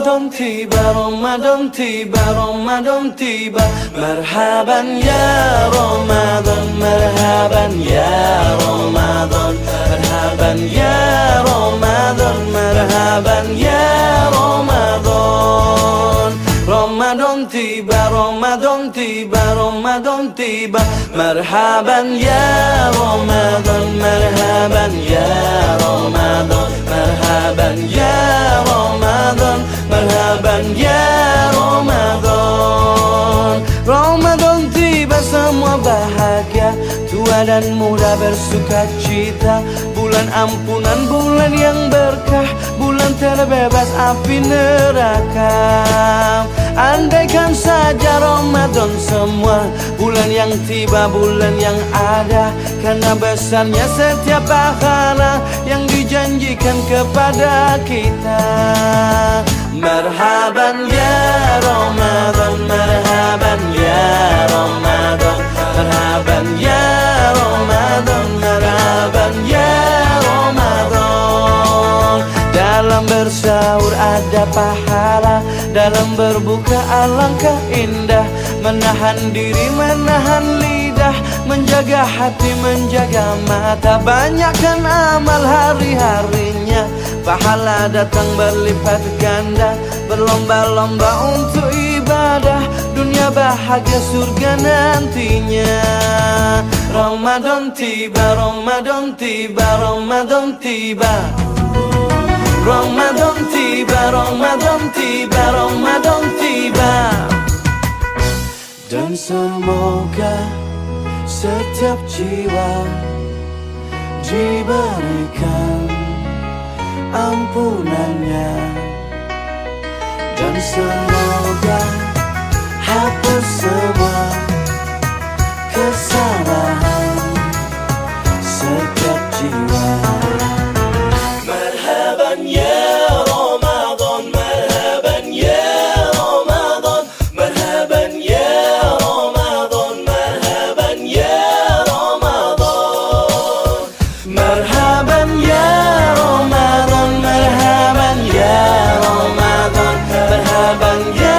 Ramadan tiba, Ramadan tiba, Ramadan tiba. Marhaban ya Ramadan, marhaban ya Ramadan, marhaban ya Ramadan, marhaban ya Ramadan. Ramadan tiba, Ramadan tiba, Ramadan tiba. Marhaban ya Ramadan, marhaban ya Ramadan, marhaban ya Ramadan, marhaban ya Ramadan. Ramadan tiba, semua bahagia, tua dan muda bersuka cita. Bulan ampunan, bulan yang berkah, bulan terbebas api neraka. Andaikan saja Ramadan semua, bulan yang tiba, bulan yang ada. Karena besarnya setiap pahala yang dijanjikan kepada kita. Marhaban ya Ramadan, marhaban ya Ramadan, marhaban ya Ramadan, marhaban ya Ramadan. Dalam bersahur ada pahala, dalam berbuka alangkah indah. Menahan diri, menahan lidah, menjaga hati, menjaga mata. Banyakkan amal hari-harinya, pahala datang berlipat ganda. Berlomba-lomba untuk ibadah, dunia bahagia surga nantinya. Ramadan tiba, Ramadan tiba, Ramadan tiba. Ramadan tiba, Ramadan tiba, Ramadan tiba. Dan semoga setiap jiwa diberikan ampunannya. Dan semoga hapus semua kesalahan setiap jiwa. Marhaban ya Ramadan, marhaban ya Ramadan, marhaban ya Ramadan, marhaban ya Ramadan. Marhaban ya Ramadan, marhaban ya Ramadan, marhaban ya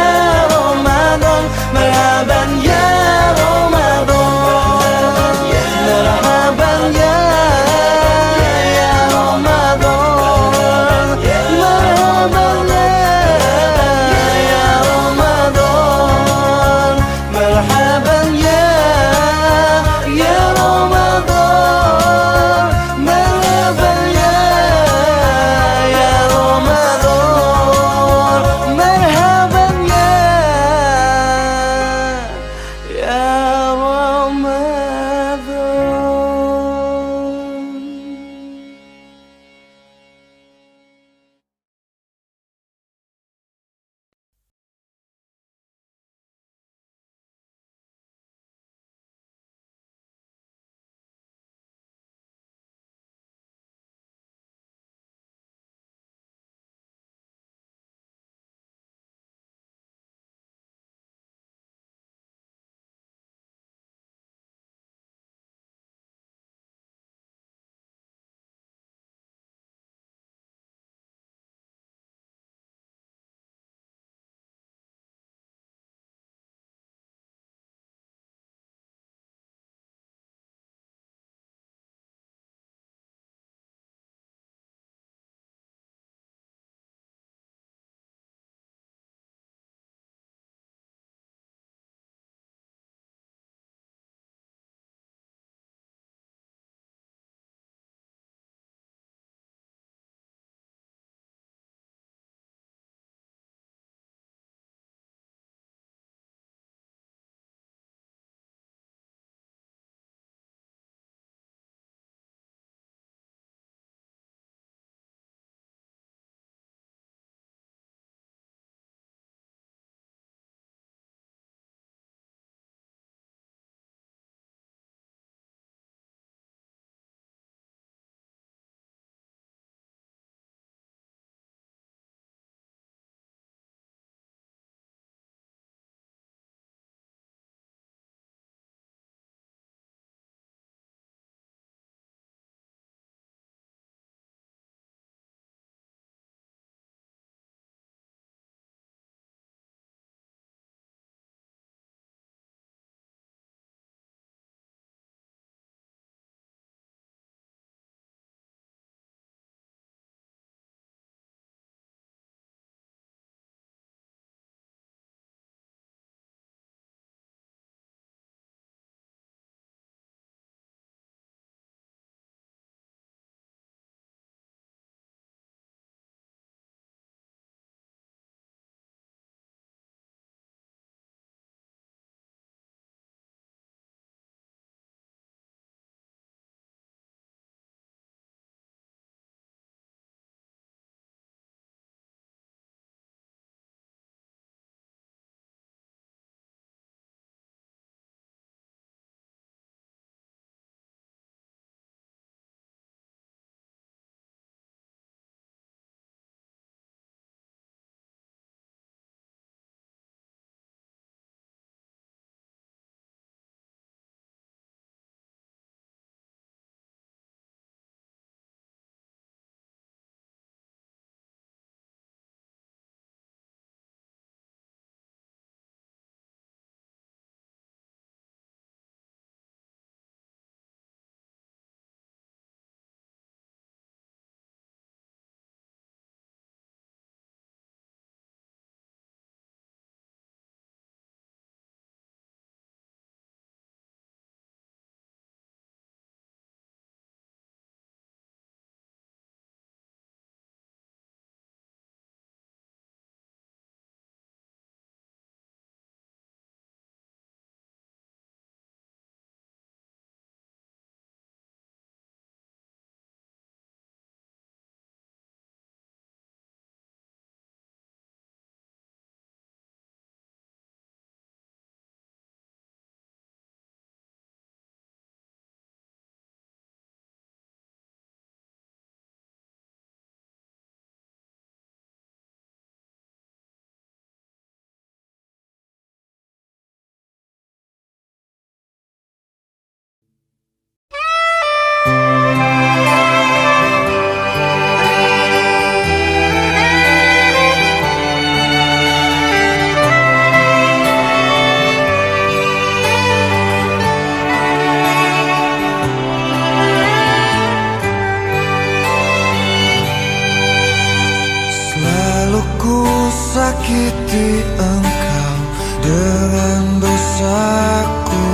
Selalu ku sakiti engkau dengan dosaku,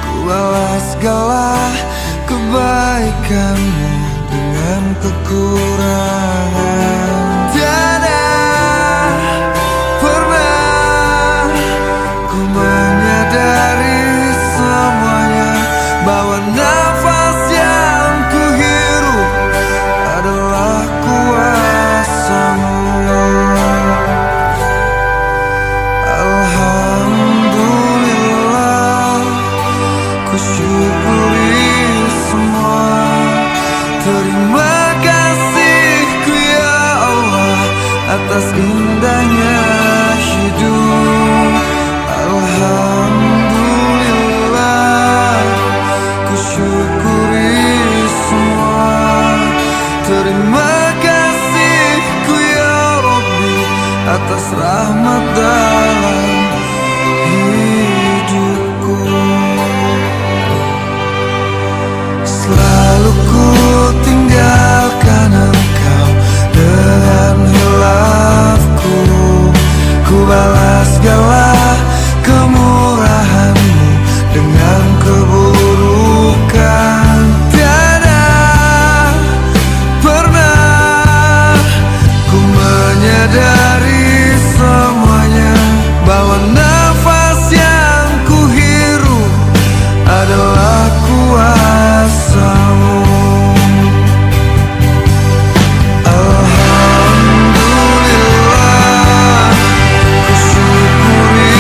ku balas segala kebaikanmu dengan kekurangan. Tiada pernah ku menyadari semuanya, bahwa nafas yang ku hirup adalah kuasamu. Alhamdulillah, ku syukuri semua. Terima kasihku ya Allah atas indahnya hidup. Alhamdulillah, ku syukuri semua. Terima kasihku ya Rabbi atas rahmat dalam hidupku. Selalu ku tinggalkan engkau dengan hilafku, ku balas segala kemurahanmu dengan keburukan. Tiada pernah ku menyadari semuanya, bahwa nafas yang ku hirup adalah kuasamu. Alhamdulillah, ku syukuri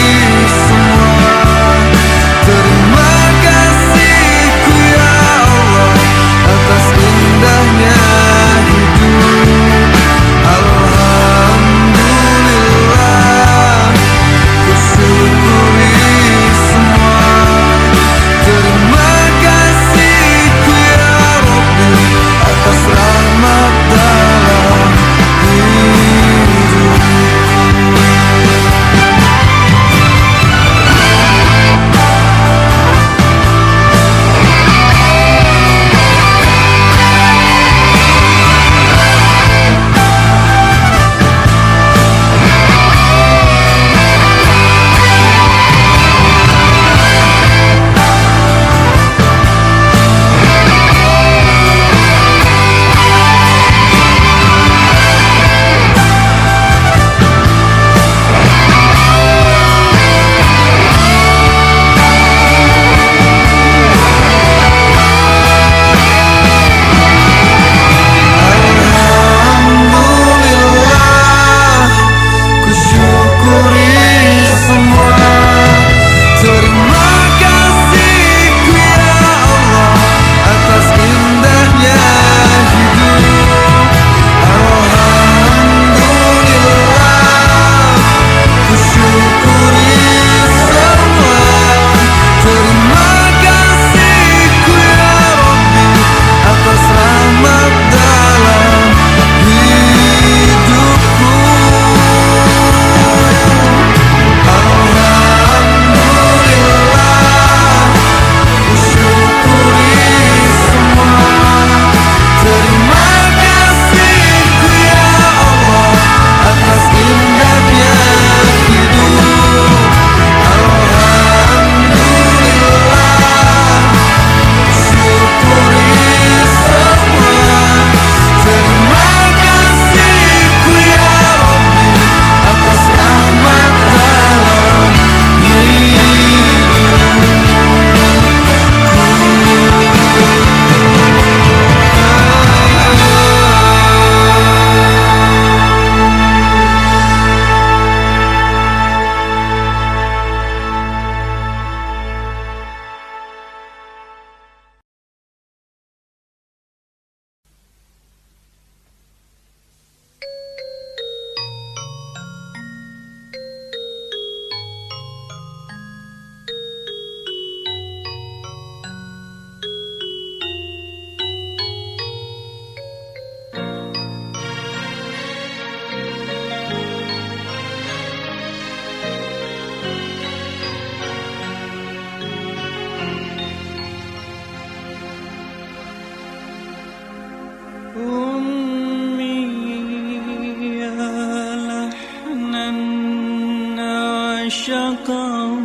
أعشقه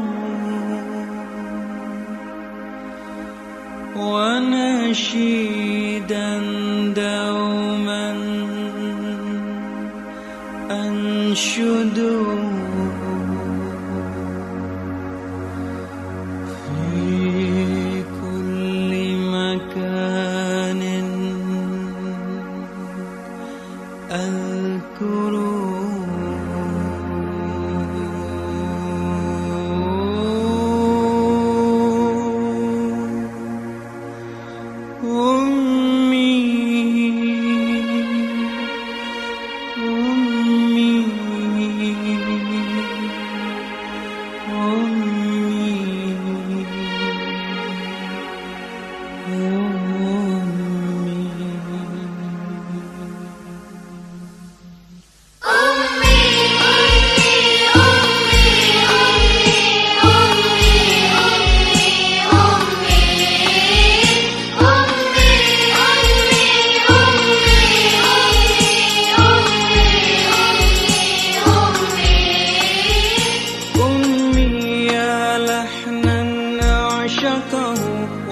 ونشيدا دوما أنشده في كل مكان أذكره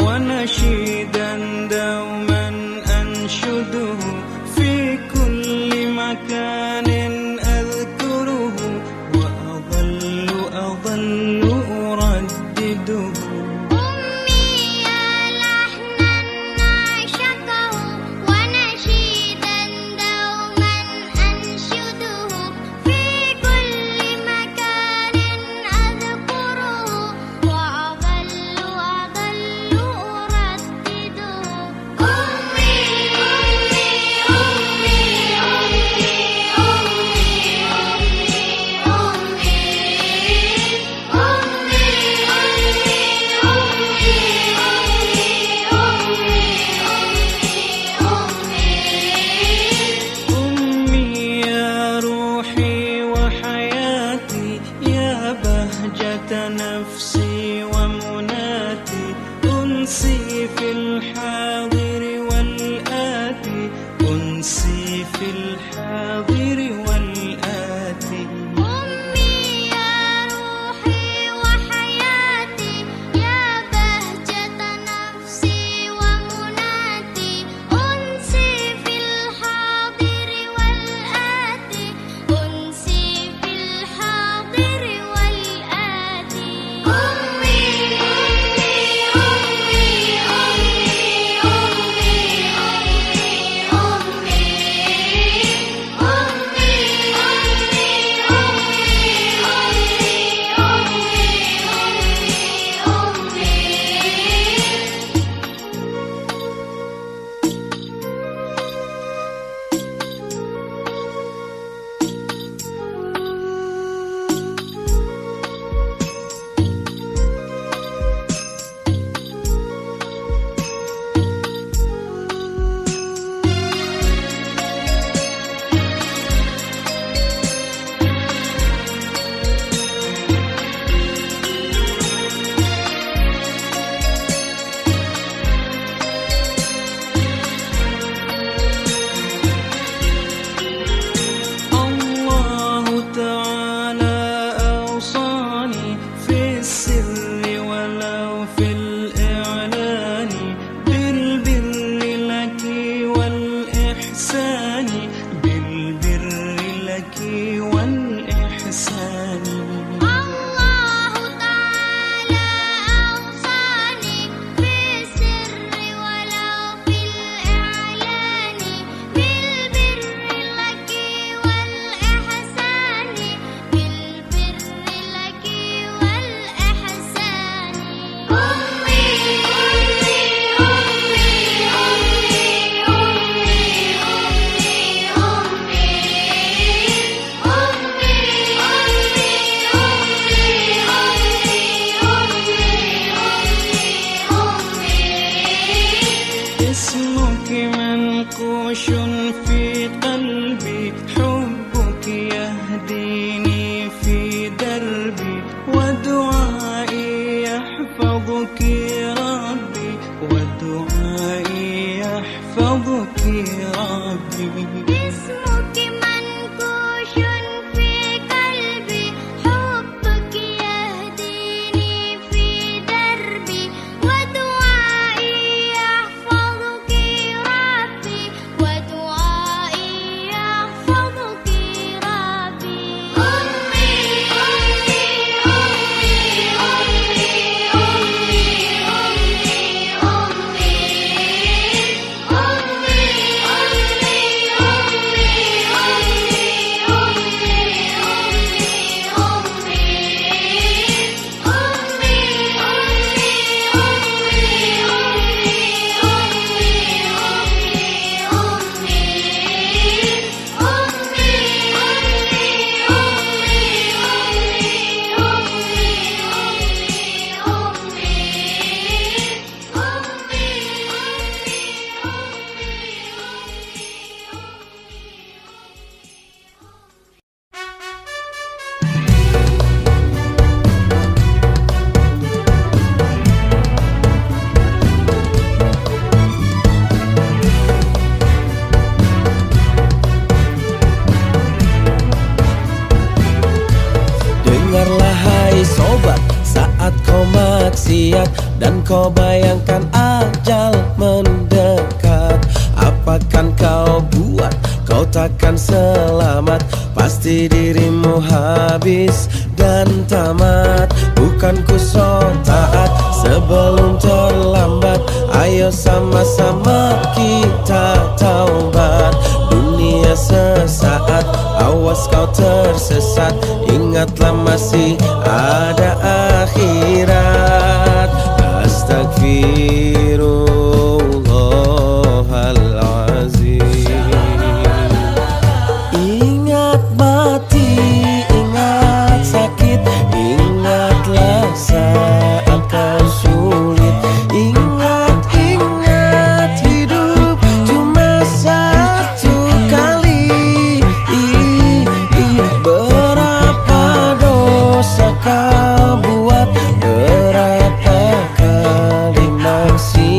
ونشيدا دوما أنشده في كل مكان أذكره وأظل أردده نفسي ومناتي أنسي في الحاضر والآتي أنسي في الحاضر والآتي أمي يا روحي وحياتي يا بهجة نفسي ومناتي أنسي في الحاضر والآتي أنسي في الحاضر والآتي maksiat dan kau bayangkan ajal mendekat. Apakan kau buat, kau takkan selamat. Pasti dirimu habis dan tamat. Bukan ku so taat sebelum terlambat. Ayo sama-sama kita taubat. Dunia sesaat, awas kau tersesat. Ingatlah masih ada akhirat. Astagfirullahalazim. Ingat mati, ingat sakit, ingatlah saat kau sulit. Ingat, ingat hidup cuma satu kali. Berapa dosa kau buat, berapa kali maksiat.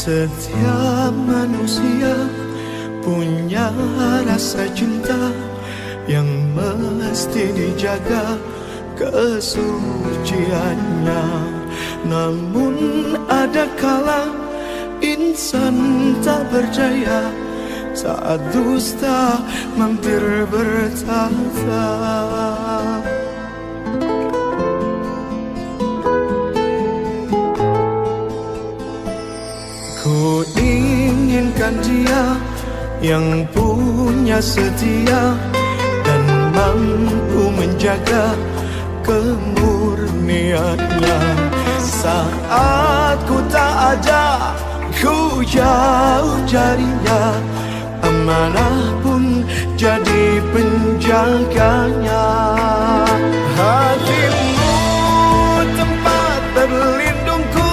Setiap manusia punya rasa cinta yang mesti dijaga kesuciannya. Namun ada kala insan tak berdaya saat dusta mampir bertata. Ku inginkan dia yang punya setia dan mampu menjaga kemurniannya. Saat ku tak ada, ku jauh carinya, amanah pun jadi penjaganya. Hatimu tempat berlindungku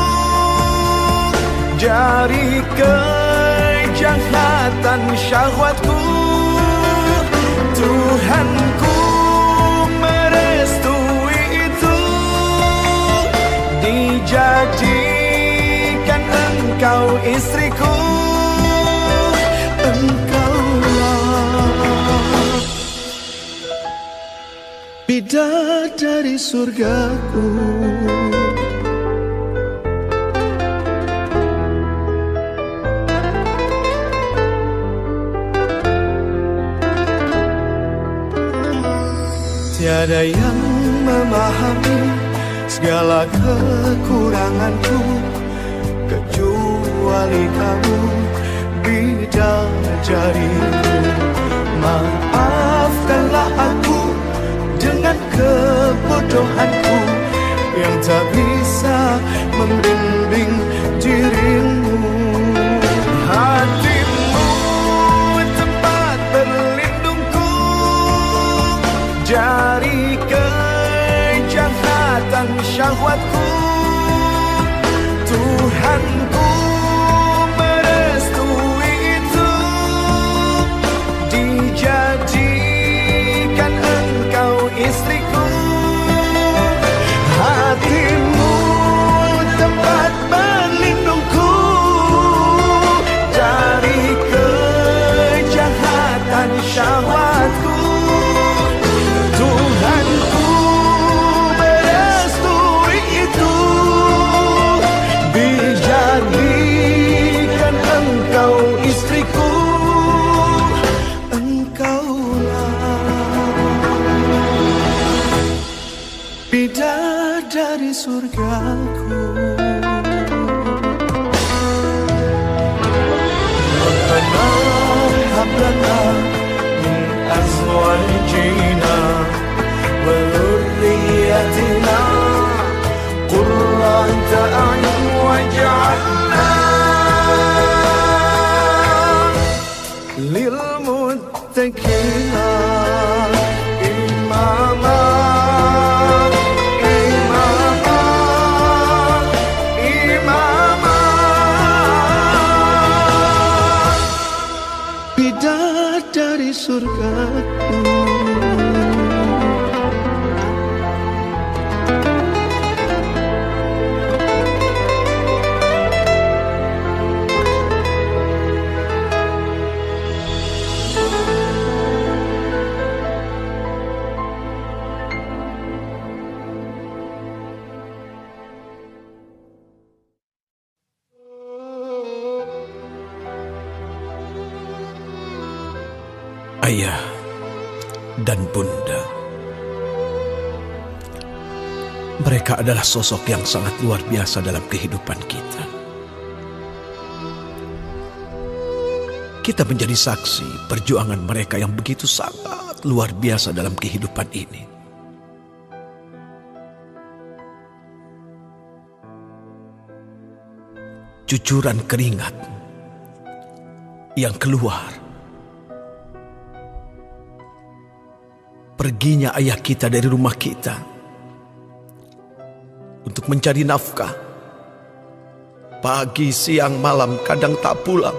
dari kejahatan syahwatku. Tuhanku merestui itu, dijadikan engkau istriku. Engkaulah bidadari surgaku. Tiada yang memahami segala kekuranganku kecuali kamu, bidadariku. Maafkanlah aku dengan kebodohanku yang tak bisa membimbing dirimu. Hatimu tempat berlindungku dari kejahatan syahwatku. Tuhanku merestui itu, dijadikan engkau istriku. Hatimu tempat berlindungku dari kejahatan syahwatku. Tuhanku merestui itu, dijadikan engkau istriku. Engkaulah bidadari surgaku. Rabbana hab lana min azwajina wa dhurriyyatina qurrata a'yun waj'alna lil muttaqina imama. Bidadari surgaku. Ayah dan bunda, mereka adalah sosok yang sangat luar biasa dalam kehidupan kita. Kita menjadi saksi perjuangan mereka yang begitu sangat luar biasa dalam kehidupan ini. Cucuran keringat yang keluar, perginya ayah kita dari rumah kita untuk mencari nafkah. Pagi, siang, malam, kadang tak pulang.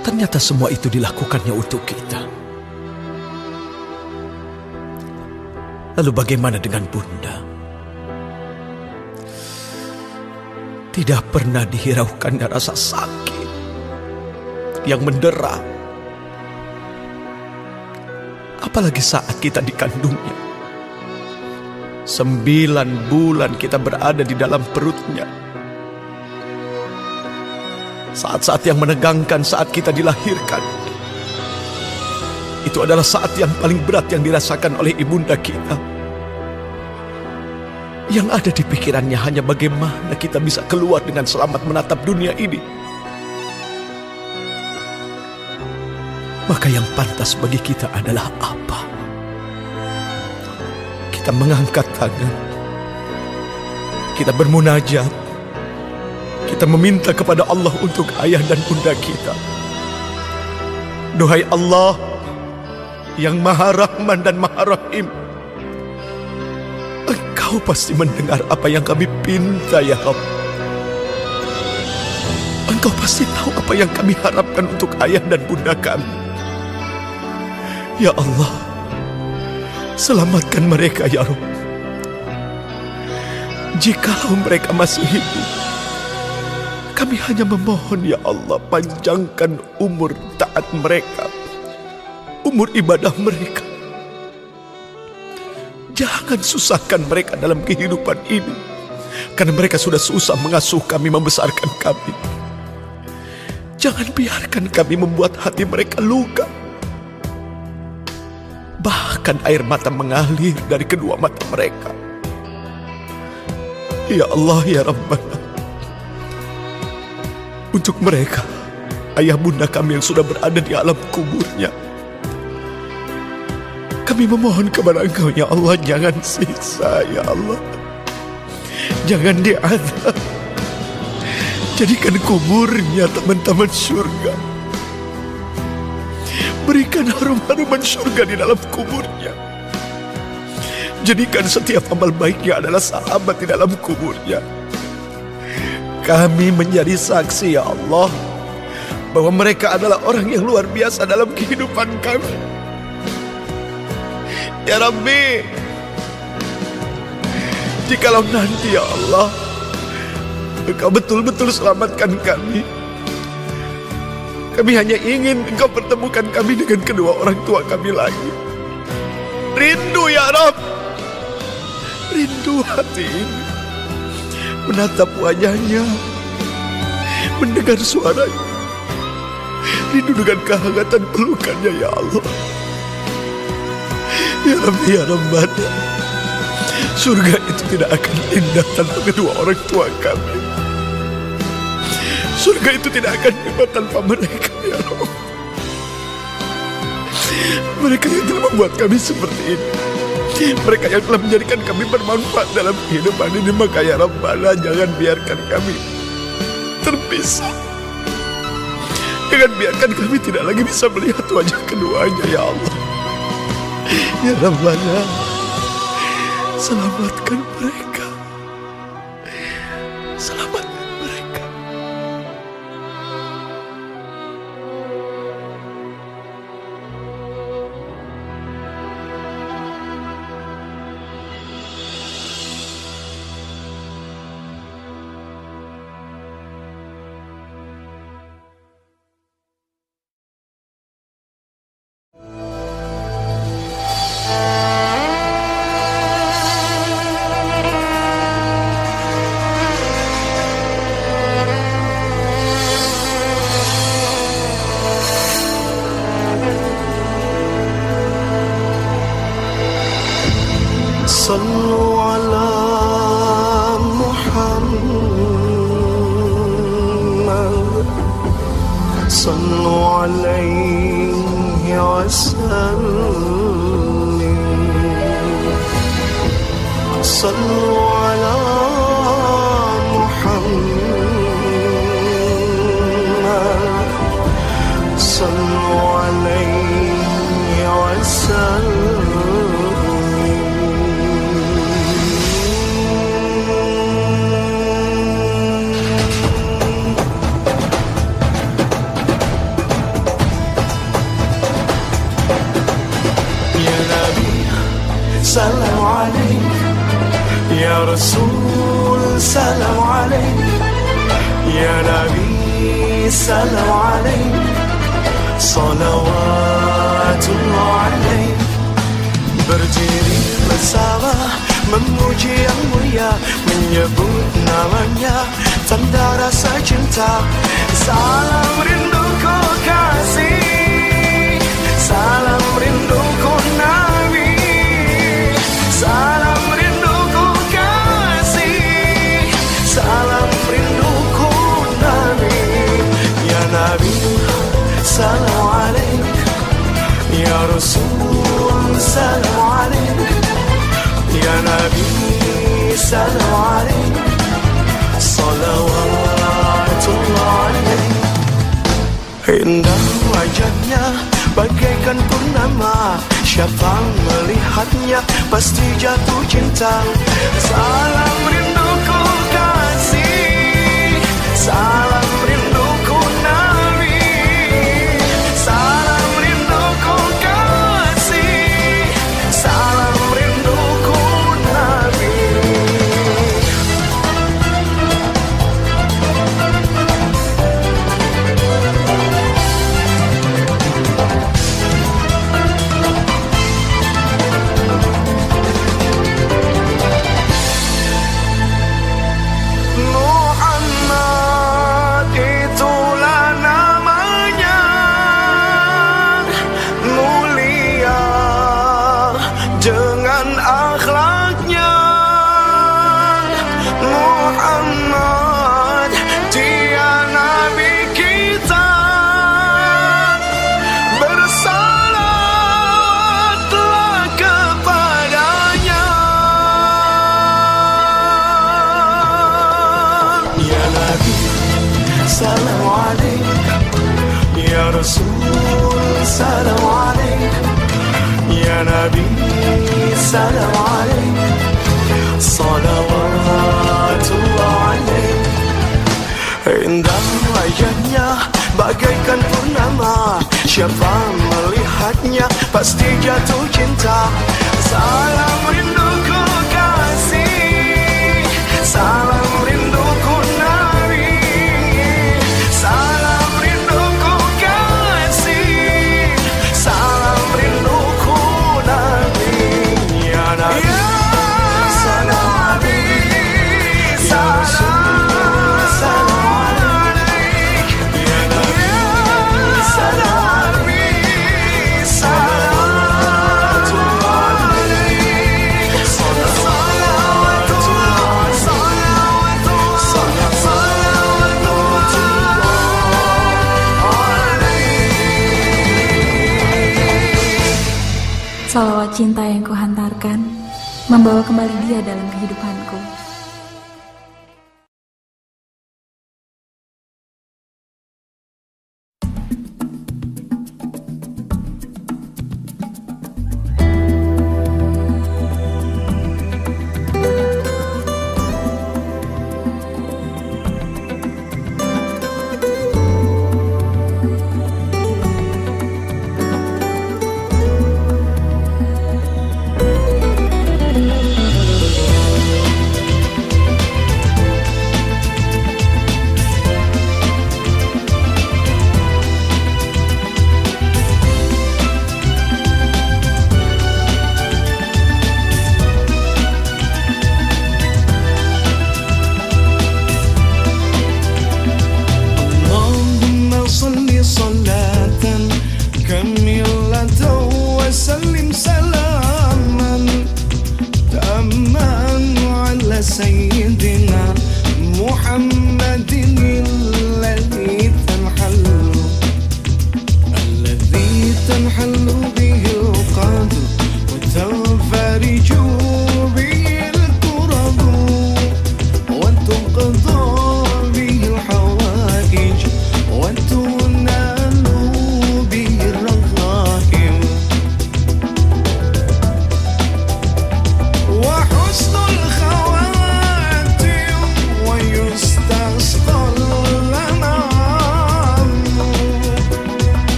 Ternyata semua itu dilakukannya untuk kita. Lalu bagaimana dengan bunda? Tidak pernah dihiraukannya rasa sakit yang mendera, apalagi saat kita dikandungnya. 9 bulan kita berada di dalam perutnya. Saat-saat yang menegangkan saat kita dilahirkan, itu adalah saat yang paling berat yang dirasakan oleh ibunda kita. Yang ada di pikirannya hanya bagaimana kita bisa keluar dengan selamat menatap dunia ini. Maka yang pantas bagi kita adalah apa? Kita mengangkat tangan, kita bermunajat, kita meminta kepada Allah untuk ayah dan bunda kita. Duhai Allah yang Maha Rahman dan Maha Rahim, Engkau pasti mendengar apa yang kami pinta ya Rabb. Engkau pasti tahu apa yang kami harapkan untuk ayah dan bunda kami. Ya Allah, selamatkan mereka ya Rabb. Jikalau mereka masih hidup, kami hanya memohon ya Allah, panjangkan umur taat mereka, umur ibadah mereka. Jangan susahkan mereka dalam kehidupan ini, karena mereka sudah susah mengasuh kami, membesarkan kami. Jangan biarkan kami membuat hati mereka luka. Bahkan air mata mengalir dari kedua mata mereka. Ya Allah ya Rabbana, untuk mereka, ayah bunda kami yang sudah berada di alam kuburnya, kami memohon kepada Engkau ya Allah, jangan siksa ya Allah, jangan diazab. Jadikan kuburnya teman-teman surga. Berikan harum-haruman surga di dalam kuburnya. Jadikan setiap amal baiknya adalah sahabat di dalam kuburnya. Kami menjadi saksi ya Allah, bahwa mereka adalah orang yang luar biasa dalam kehidupan kami. Ya Rabbi, jikalau nanti ya Allah, Engkau betul-betul selamatkan kami, kami hanya ingin Engkau pertemukan kami dengan kedua orang tua kami lagi. Rindu ya Rabb, rindu hati ini, menatap wajahnya, mendengar suaranya, rindu dengan kehangatan pelukannya ya Allah. Ya Rabbi ya Rabbana, surga itu tidak akan indah tanpa kedua orang tua kami. Surga itu tidak akan hebat tanpa mereka ya Rabb. Mereka yang telah membuat kami seperti ini, mereka yang telah menjadikan kami bermanfaat dalam kehidupan ini. Maka ya Rabbana, jangan biarkan kami terpisah. Jangan biarkan kami tidak lagi bisa melihat wajah keduanya ya Allah. Ya Rabbana, selamatkan mereka, selamatkan mereka. صلوا على محمد صلوا عليه وسلم صلوا على محمد صلوا عليه وسلم. سلام عليك يا رسول Ya Nabi salam alaik, salawatullah alaik. Berdiri bersama memuji yang mulia, menyebut namanya tanda rasa cinta. Salam rinduku kasih, salam rinduku Nabi, salam rinduku kasih, salam rinduku Nabi. Ya Nabi salam alaik, ya Rasul salam alaik, ya Nabi salam alaik, salawatullah alaik. Indah wajahnya bagaikan purnama, siapa melihatnya pasti jatuh cinta. Salam rinduku kasih, salam rinduku Nabi, salam rinduku kasih, salam rinduku Nabi. Muhammad itulah namanya, mulia dengan akhlaknya. Muhammad dia Nabi kita, bersalatlah kepadanya. Ya Nabi salam alaik, ya Rasul salam alaik, ya Nabi salam alaik, salawatullah alaik. Indah wajahnya bagaikan purnama, siapa melihatnya pasti jatuh cinta. Salam rinduku kasih, salam rinduku Nabi, salam rinduku kasih, salam rinduku Nabi. Ya Nabi salam alaik, ya Rasul salam alaik, ya Nabi salam alaik, salawatullah alaik, Salawat cinta yang kuhantarkan membawa kembali dia dalam kehidupanku.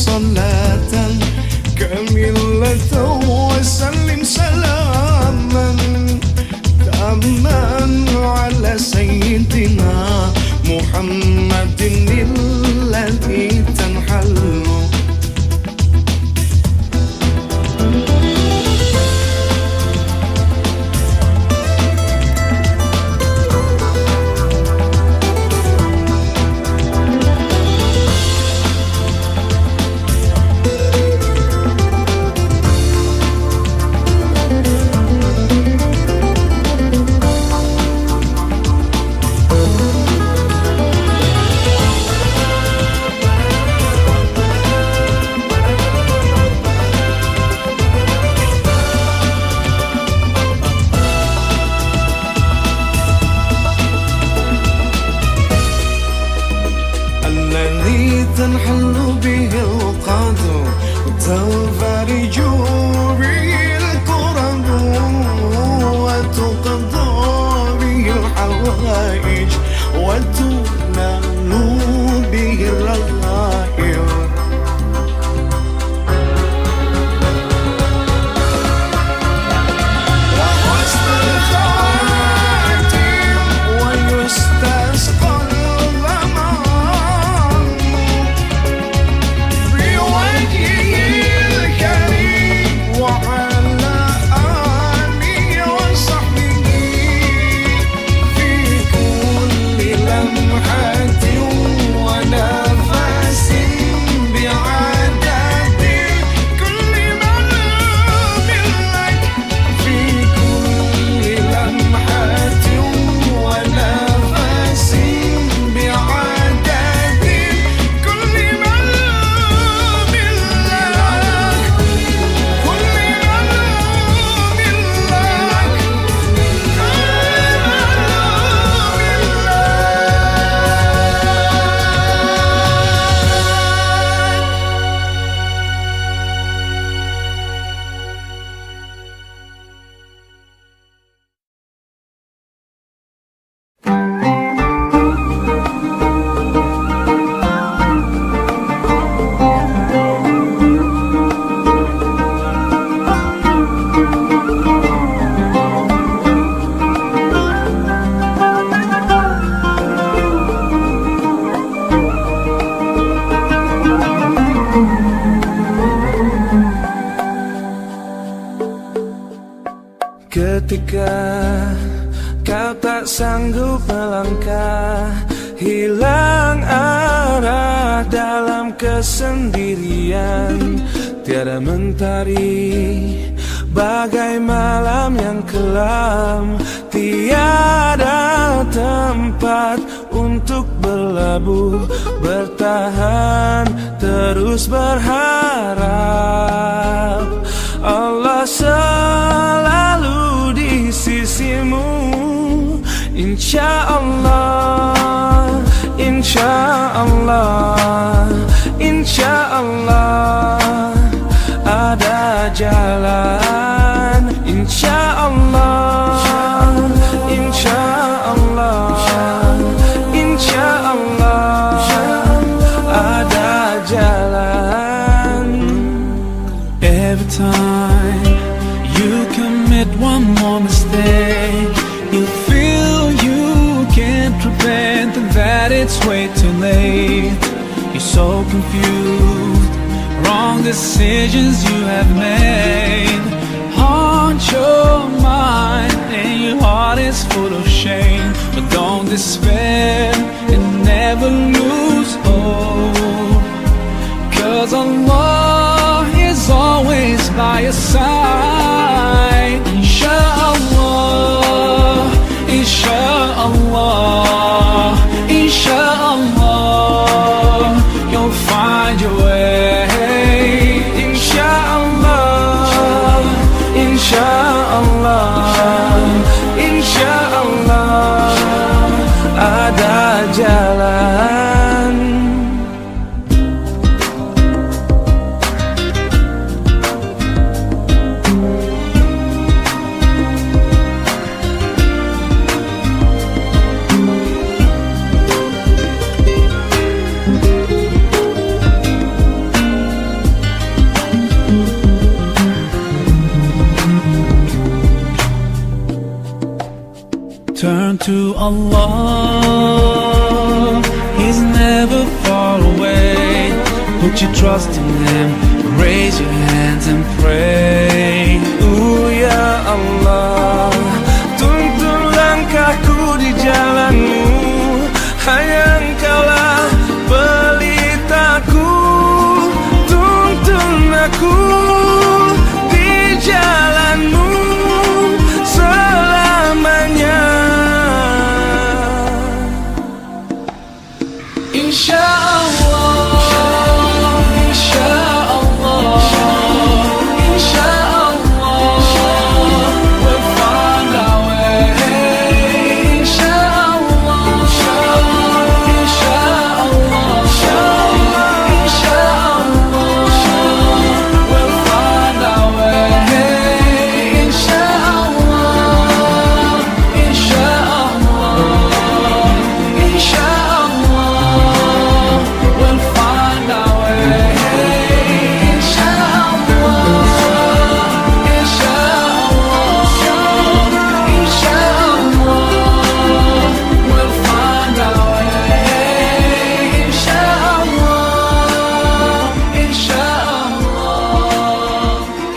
صلاة كاملة وسلم سلاما تاما على سيدنا محمد الذي تنحل الذي تنحل به القدر تنفرج به الكرب وتقضى به الحوائج وتنال به الرغائب وحسن الخواتم ويستسقى الغمام بوجهه الكريم وعلى آله وصحبه في كل لمحة ونفس بعدد كل ملوم لك في كل لمحة ونفس بعدد كل ملوم لك كل ملوم Ketika kau tak sanggup melangkah, hilang arah dalam kesendirian, tiada mentari bagai malam yang kelam, tiada tempat untuk berlabuh, bertahan terus berharap Allah selalu di sisimu. Insya Allah, insya Allah, insya Allah ada jalan. Insya Allah, insya Allah, insya Allah ada jalan. Every time you commit one more mistake, you feel you can't repent and that it's way too late. You're so confused, wrong decisions you have made haunt your mind and your heart is full of shame. But don't despair and never lose hope, 'cause Allah is always by your side. Inshallah, inshallah, inshallah you'll find your way. Inshallah, inshallah, inshallah ada jalan. Turn to Allah, He's never far away. Put your trust in Him, raise your hands and pray. Ya Allah, tuntun langkahku di jalanmu, hanya Engkaulah pelitaku. Tuntun aku di jalanmu selamanya. Insya Allah, insya Allah, insya Allah, we'll find our way. Insya Allah, insya Allah, insya Allah, we'll find our way. Insya Allah, insya Allah, insya Allah, we'll find our way. Insya Allah, insya Allah, insya Allah, we'll find our way. Insya Allah, insya Allah,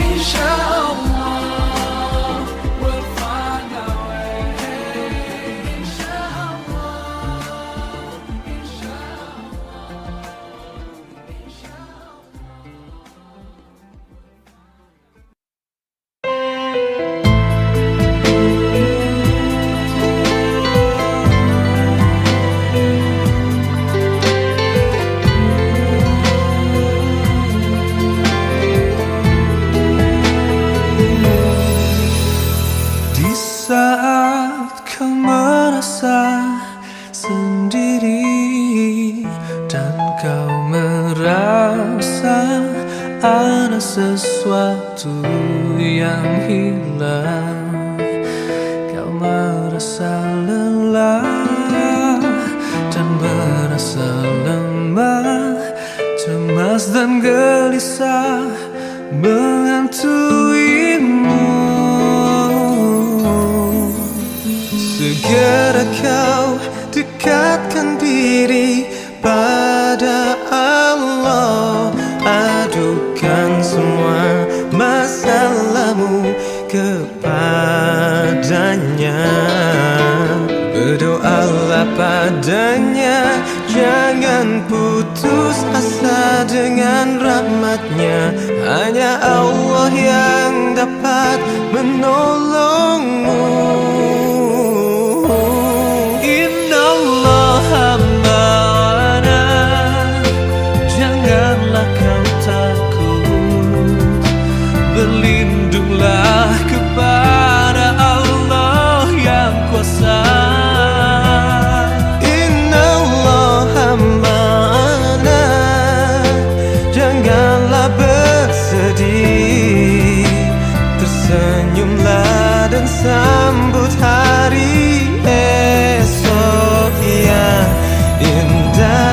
insya Allah, we'll find our way. Insya Allah, insya Di saat kau merasa sendiri dan kau merasa ada sesuatu yang hilang, kau merasa lelah dan merasa lemah, cemas dan gelisah menghantuimu. Segera kau dekatkan diri pada Allah, adukan semua masalahmu kepadanya. Berdoalah padanya, jangan putus asa dengan rahmatnya. Hanya Allah yang dapat menolongmu. Innallaha ma'ana, janganlah kau takut, berlindunglah kepada Allah yang kuasa. Innallaha ma'ana, janganlah bersedih, tersenyumlah dan sambut hari esok yang indah.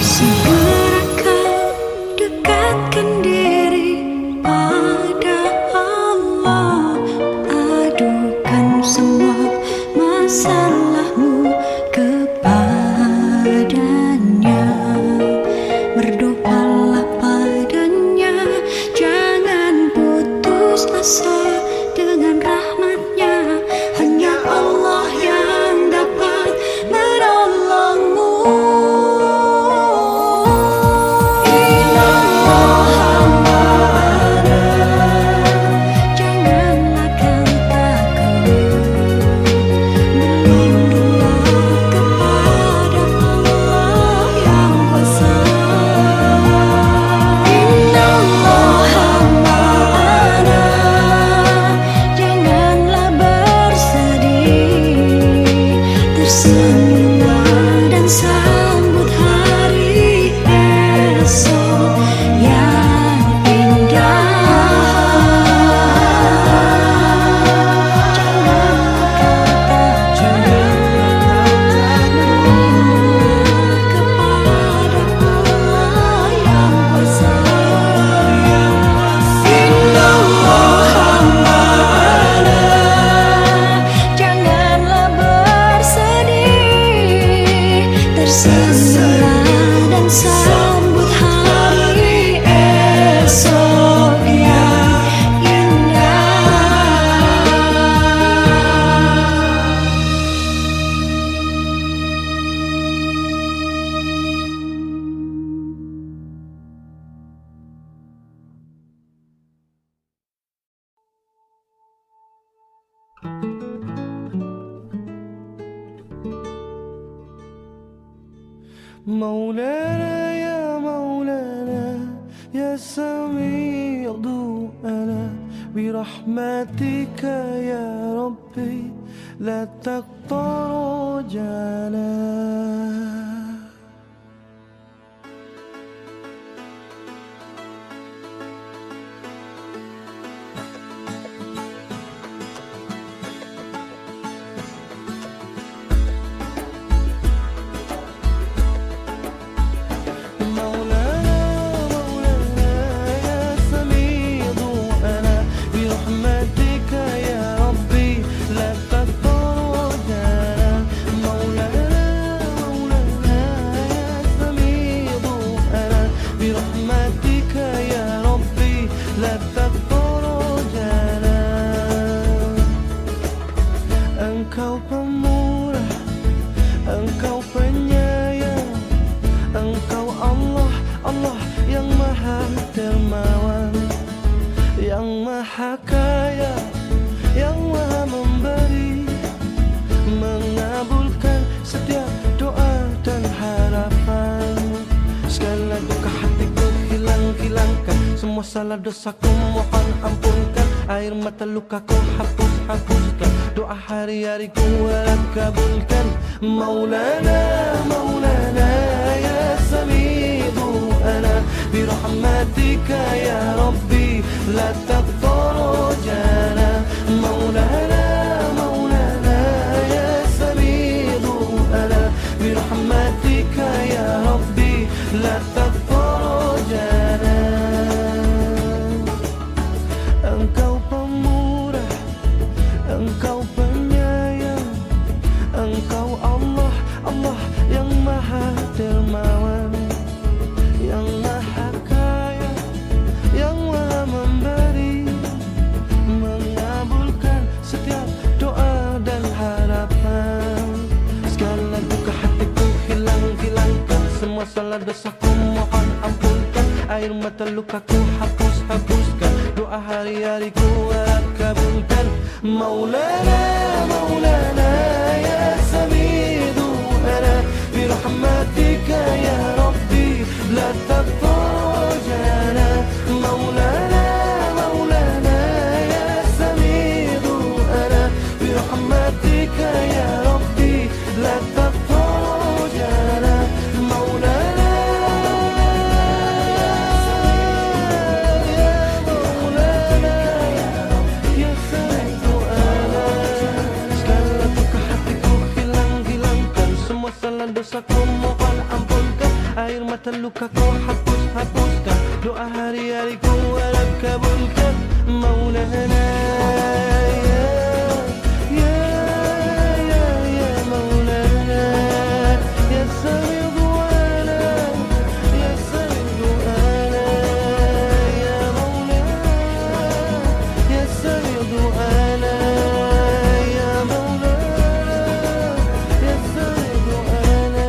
Segera kau dekatkan diri pada Allah, adukan semua masalahmu kepadanya. Berdoalah padanya, jangan putus asa dengan rahmatnya. Hanya Allah yang dapat menolongmu. Janganlah kau takut, berlindunglah kepada Allah yang kuasa. Innallaha ma'ana, janganlah bersedih, tersenyumlah dan sambut hari esok yang indah. مولانا يا مولانا يا سميع دعانا برحمتك يا ربي لا تقطع رجانا. Engkau pemurah, Engkau penyayang, Engkau Allah, Allah yang maha dermawan, yang maha kaya, yang maha memberi, mengabulkan setiap doa dan harapan. Segala duka hatiku hilangkan, semua salah dosaku mohon ampunkan, air mata lukaku hapuskan, doa hari-hariku harap kabulkan. Maulana, Maulana ya sami'u ana birahmatika ya Rabbi la taqtar jana. Maulana, Maulana ya sami'u ana birahmatika ya Rabbi la taqtar jana. Engkau pemurah, Engkau penyayang, Engkau Allah, Allah yang maha dermawan, yang maha kaya, yang maha memberi, mengabulkan setiap doa dan harapan. Segala duka hatiku hilangkan, semua salah dosaku mohon ampunkan, air mata lukaku hapuskan, doa hari-hariku harap kabulkan. Maulana, Maulana ya sami'u ana birahmatika ya Rabbi la taqtar jana. Maulana, Maulana ya sami'u ana birahmatika ya Rabbi la taqtar jana. Maulana dosaku mohon ampunkan, air mata lukaku hapuskan, doa hari-hariku harap kabulkan. Maulana ya Maulana ya sami'u ana ya sami'u ana ya Maulana ya sami'u ana ya Maulana ya sami'u ana.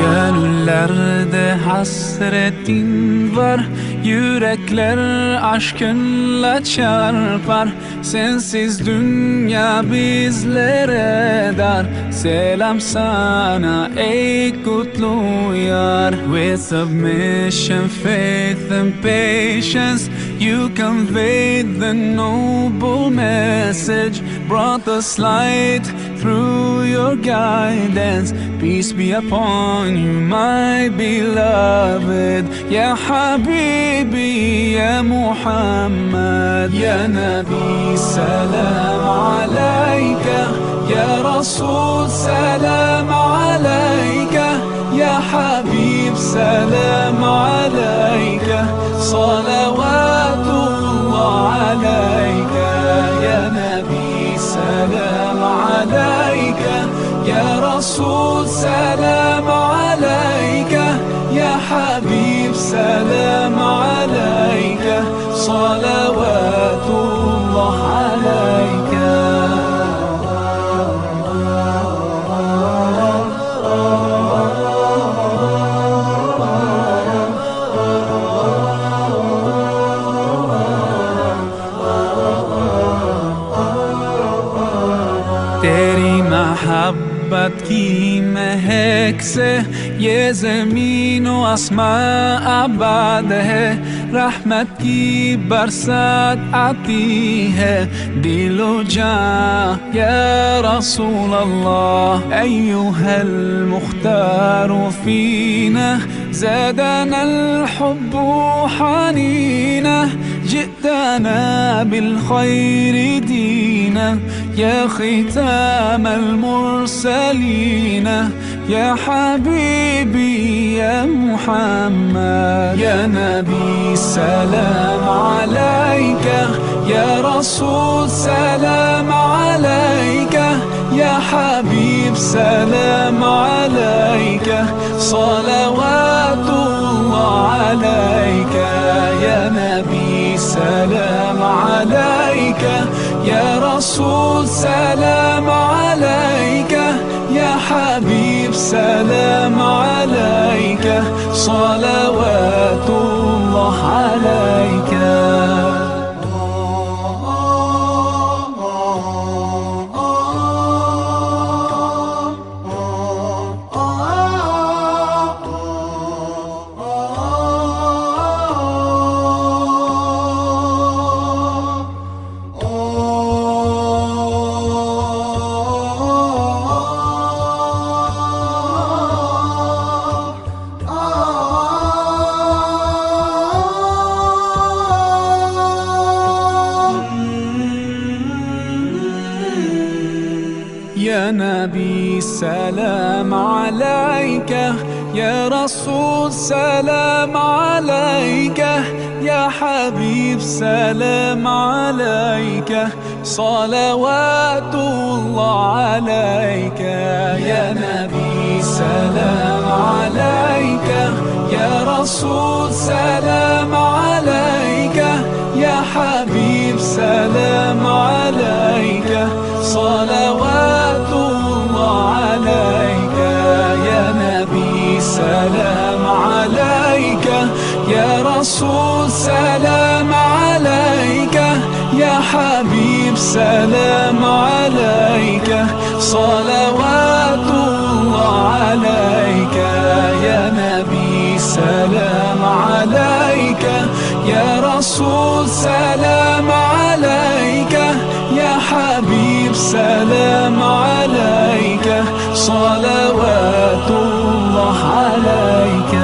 Gönüllerde hasretin var, yürekler aşkınla çarpar. Sensiz dünya bizlere dar. Selam sana ey kutlu yar. With submission, faith and patience, You conveyed the noble message, brought us light through your guidance. Peace be upon you, my beloved. Ya Habibi, Ya Muhammad, Ya Nabi, salam alayka. Ya Rasul, salam alayka. Ya Habib, salam alayka. Salawatullah alayka. Ya Nabi, salam alayka. Ya Rasul, salam alayka. Ya Habib, salam alayka. Salawatullah alayka. मोहब्बत की महक से ये ज़मीन व आसमां आबाद है, रहमत की बरसात आती है दिलो जां या रसूल अल्लाह। अय्युहल मुख्तार फीना ज़ादना الحب حنينا جئتنا بالخير دينا يا ختام المرسلين يا حبيبي يا محمد يا نبي سلام عليك يا رسول سلام عليك يا حبيب سلام عليك صلوات الله عليك يا نبي سلام عليك يا رسول سلام عليك يا حبيب سلام عليك صلوات الله عليك. يا نبي سلام عليك يا رسول سلام عليك يا حبيب سلام عليك صلوات الله عليك يا نبي سلام عليك يا رسول سلام عليك يا حبيب سلام عليك صلوات الله عليك يا نبي سلام عليك يا رسول سلام عليك يا حبيب سلام عليك صلوات الله عليك يا نبي سلام عليك يا رسول سلام عليك يا حبيب سلام عليك صلوات الله عليك.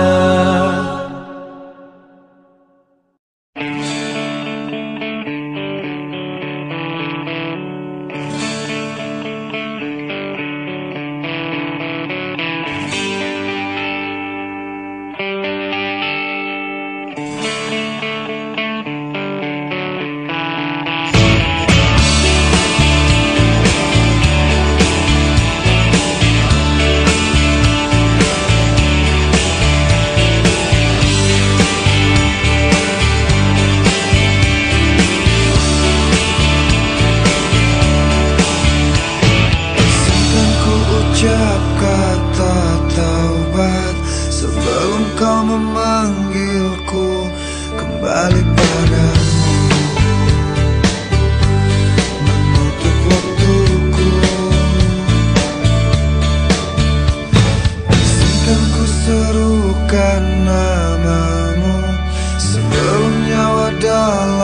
Serukan namamu sebelum nyawa dalam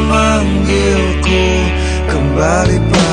memanggilku kembali.